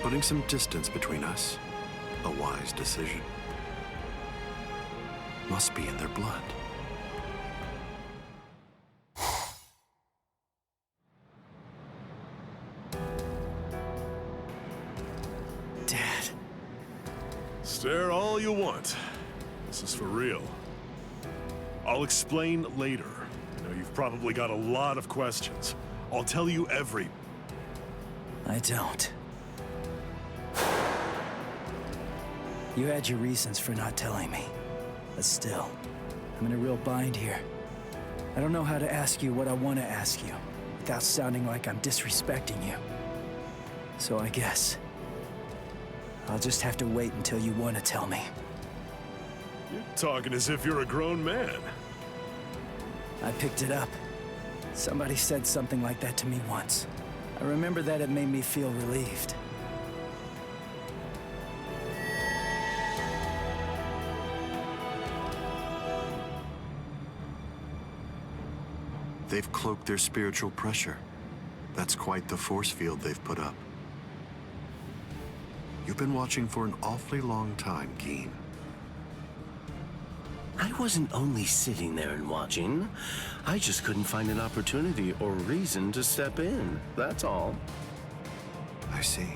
Putting some distance between us, a wise decision. Must be in their blood. Dad. Stare all you want. This is for real. I'll explain later. I know you've probably got a lot of questions. I'll tell you every... I don't. You had your reasons for not telling me. But still, I'm in a real bind here. I don't know how to ask you what I want to ask you without sounding like I'm disrespecting you. So I guess I'll just have to wait until you want to tell me. You're talking as if you're a grown man. I picked it up. Somebody said something like that to me once. I remember that it made me feel relieved. They've cloaked their spiritual pressure. That's quite the force field they've put up. You've been watching for an awfully long time, Keen. I wasn't only sitting there and watching. I just couldn't find an opportunity or reason to step in. That's all. I see.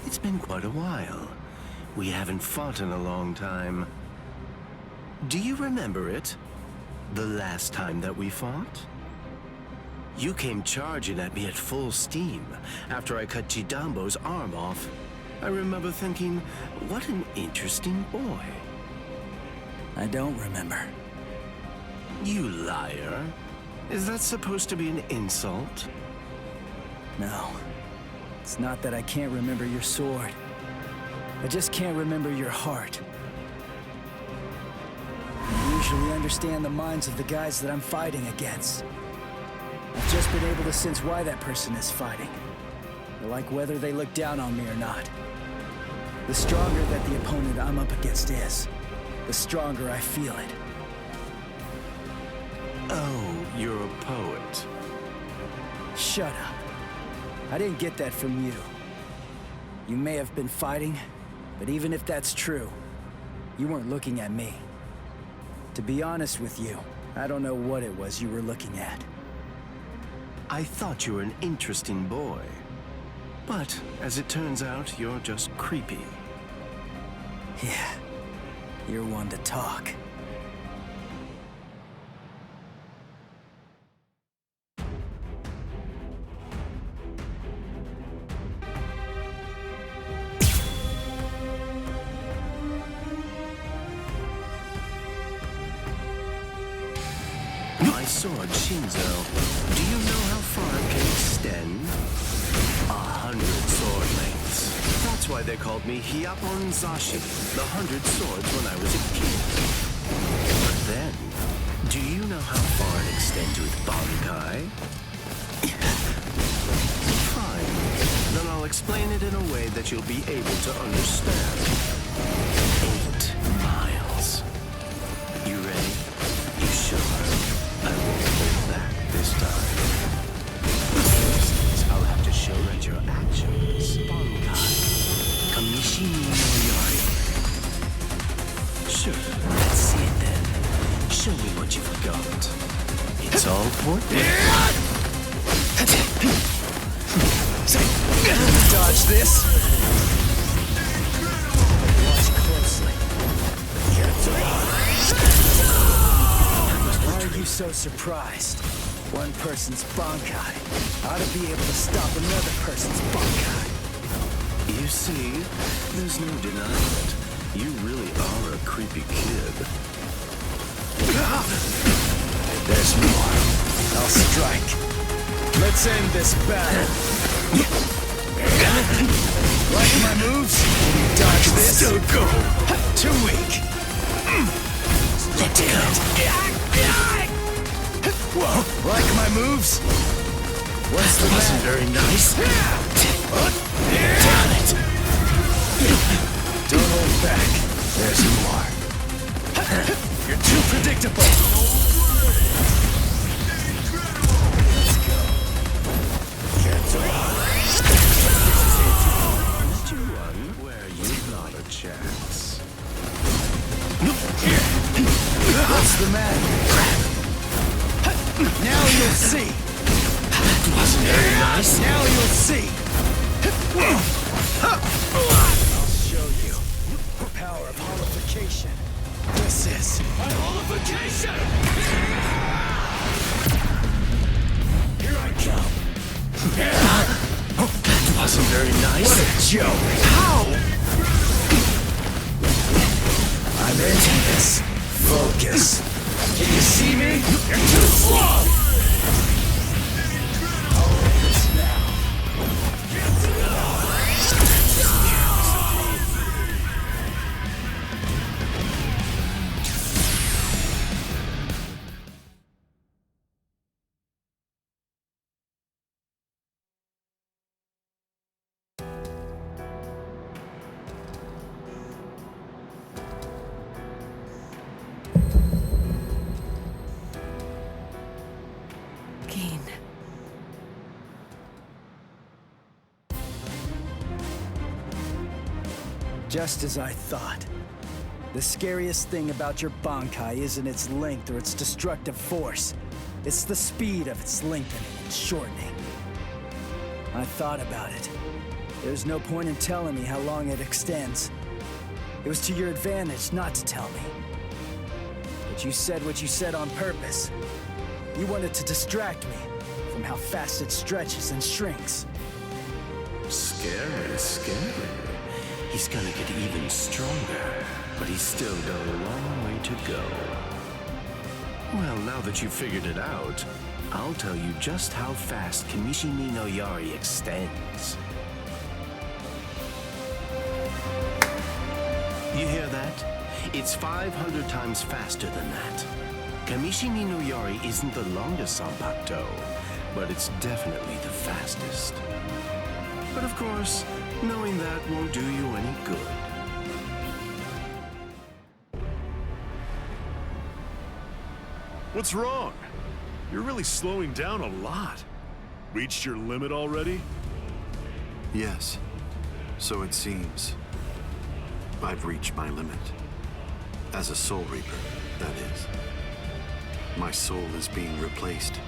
It's been quite a while. We haven't fought in a long time. Do you remember it? The last time that we fought? You came charging at me at full steam after I cut Chidambo's arm off. I remember thinking, what an interesting boy. I don't remember. You liar. Is that supposed to be an insult? No. It's not that I can't remember your sword. I just can't remember your heart. I usually understand the minds of the guys that I'm fighting against. I've just been able to sense why that person is fighting. I like whether they look down on me or not. The stronger that the opponent I'm up against is, the stronger I feel it. Oh, you're a poet. Shut up. I didn't get that from you. You may have been fighting, but even if that's true, you weren't looking at me. To be honest with you, I don't know what it was you were looking at. I thought you were an interesting boy. But, as it turns out, you're just creepy. Yeah, you're one to talk. My sword, Shinzo, do you know how far it can extend? 100 sword lengths. That's why they called me Hyapon Zashi, the 100 swords when I was a kid. But then, do you know how far it extends with Bankai? Fine. Then I'll explain it in a way that you'll be able to understand. 8 miles. You ready? You sure? I won't hold back this time. First, I'll have to show that your actions. Bankai. Kamishimi no Yari. Sure, let's see it then. Show me what you've got. It's all portrait. Dodge this. Watch closely. Why are you so surprised? One person's Bankai ought to be able to stop another person's Bankai. You see, there's no denying it. You really are a creepy kid. There's more. I'll strike. Let's end this battle. Like my moves? Dodge this. Still go. Too weak. Let's go. Whoa, like my moves? What's the Wasn't matter? very nice. Damn it! Don't hold back. There's more. You're too predictable. Let's go. Get on. Let you run where you've not a chance. What's the matter? Now you'll see. That wasn't very nice. Now you'll see. I'll show you the power of holification. This is my holification! Here I come. That wasn't very nice. What a joke! How? I'm into this. Focus. Can you see me? You're too slow! Just as I thought. The scariest thing about your Bankai isn't its length or its destructive force. It's the speed of its lengthening and shortening. I thought about it. There's no point in telling me how long it extends. It was to your advantage not to tell me. But you said what you said on purpose. You wanted to distract me from how fast it stretches and shrinks. Scary, scary. He's gonna get even stronger, but he's still got a long way to go. Well, now that you've figured it out, I'll tell you just how fast Kamishimi no Yari extends. You hear that? It's 500 times faster than that. Kamishimi no Yari isn't the longest Zanpakuto, but it's definitely the fastest. But of course, knowing that won't do you any good. What's wrong? You're really slowing down a lot. Reached your limit already? Yes, so it seems. I've reached my limit. As a Soul Reaper, that is. My soul is being replaced.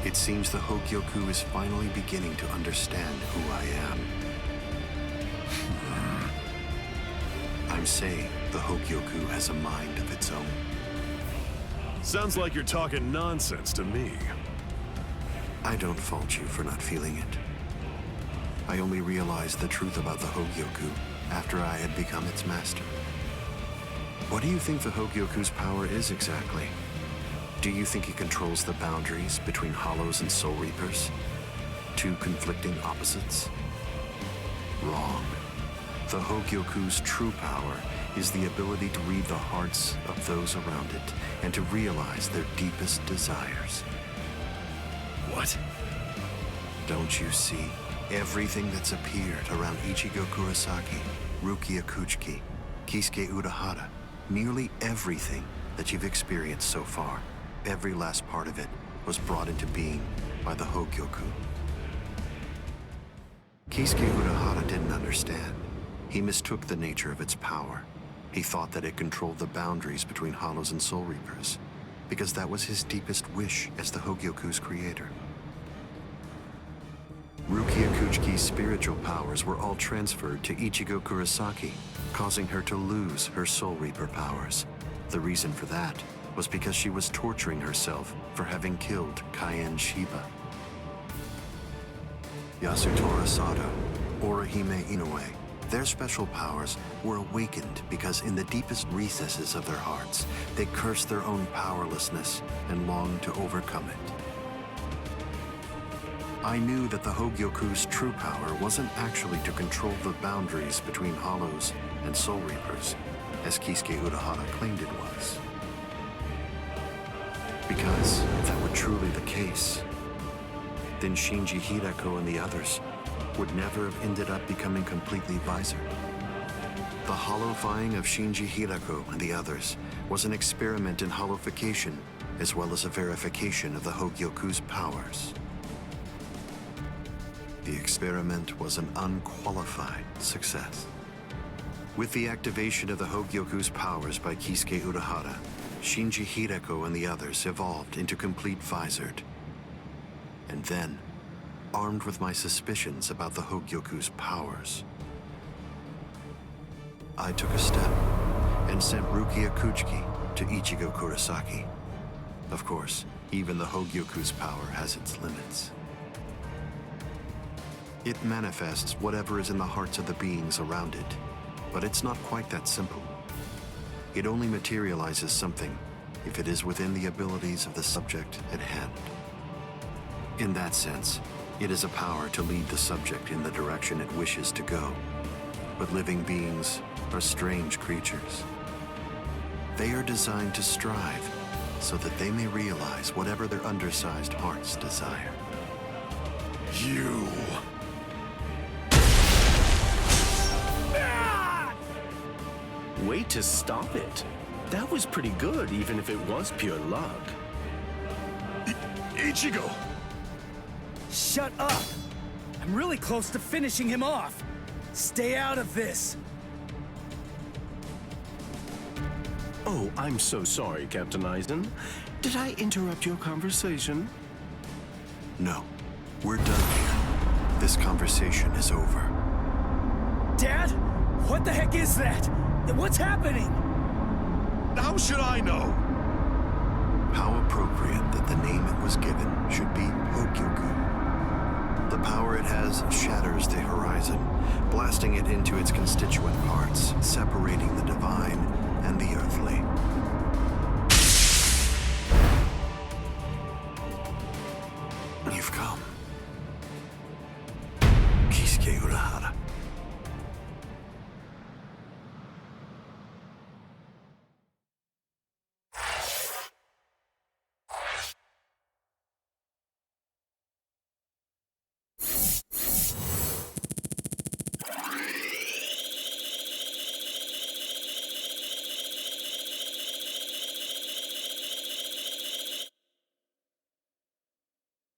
It seems the Hogyoku is finally beginning to understand who I am. I'm saying the Hogyoku has a mind of its own. Sounds like you're talking nonsense to me. I don't fault you for not feeling it. I only realized the truth about the Hogyoku after I had become its master. What do you think the Hogyoku's power is exactly? Do you think it controls the boundaries between Hollows and Soul Reapers? Two conflicting opposites? Wrong. The Hogyoku's true power is the ability to read the hearts of those around it and to realize their deepest desires. What? Don't you see? Everything that's appeared around Ichigo Kurosaki, Rukia Kuchiki, Kisuke Urahara, nearly everything that you've experienced so far, every last part of it was brought into being by the Hogyoku. Kisuke Urahara didn't understand. He mistook the nature of its power. He thought that it controlled the boundaries between Hollows and Soul Reapers, because that was his deepest wish as the Hogyoku's creator. Rukia Kuchiki's spiritual powers were all transferred to Ichigo Kurosaki, causing her to lose her Soul Reaper powers. The reason for that was because she was torturing herself for having killed Kaien Shiba. Yasutora Sato, Orihime Inoue, their special powers were awakened because in the deepest recesses of their hearts, they cursed their own powerlessness and longed to overcome it. I knew that the Hogyoku's true power wasn't actually to control the boundaries between Hollows and Soul Reapers, as Kisuke Urahara claimed it was. Because if that were truly the case, then Shinji Hideko and the others would never have ended up becoming completely visored. The holofying of Shinji Hideko and the others was an experiment in holofication, as well as a verification of the Hogyoku's powers. The experiment was an unqualified success. With the activation of the Hogyoku's powers by Kisuke Urahara, Shinji Hideko and the others evolved into complete visored. And then, armed with my suspicions about the Hogyoku's powers, I took a step and sent Rukia Kuchiki to Ichigo Kurosaki. Of course, even the Hogyoku's power has its limits. It manifests whatever is in the hearts of the beings around it, but it's not quite that simple. It only materializes something if it is within the abilities of the subject at hand. In that sense, it is a power to lead the subject in the direction it wishes to go. But living beings are strange creatures. They are designed to strive so that they may realize whatever their undersized hearts desire. You... Way to stop it. That was pretty good, even if it was pure luck. Ichigo! Shut up! I'm really close to finishing him off. Stay out of this. Oh, I'm so sorry, Captain Eisen. Did I interrupt your conversation? No, we're done here. This conversation is over. Dad? What the heck is that? What's happening? How should I know? How appropriate that the name it was given should be Hogyoku. The power it has shatters the horizon, blasting it into its constituent parts, separating the divine and the earthly.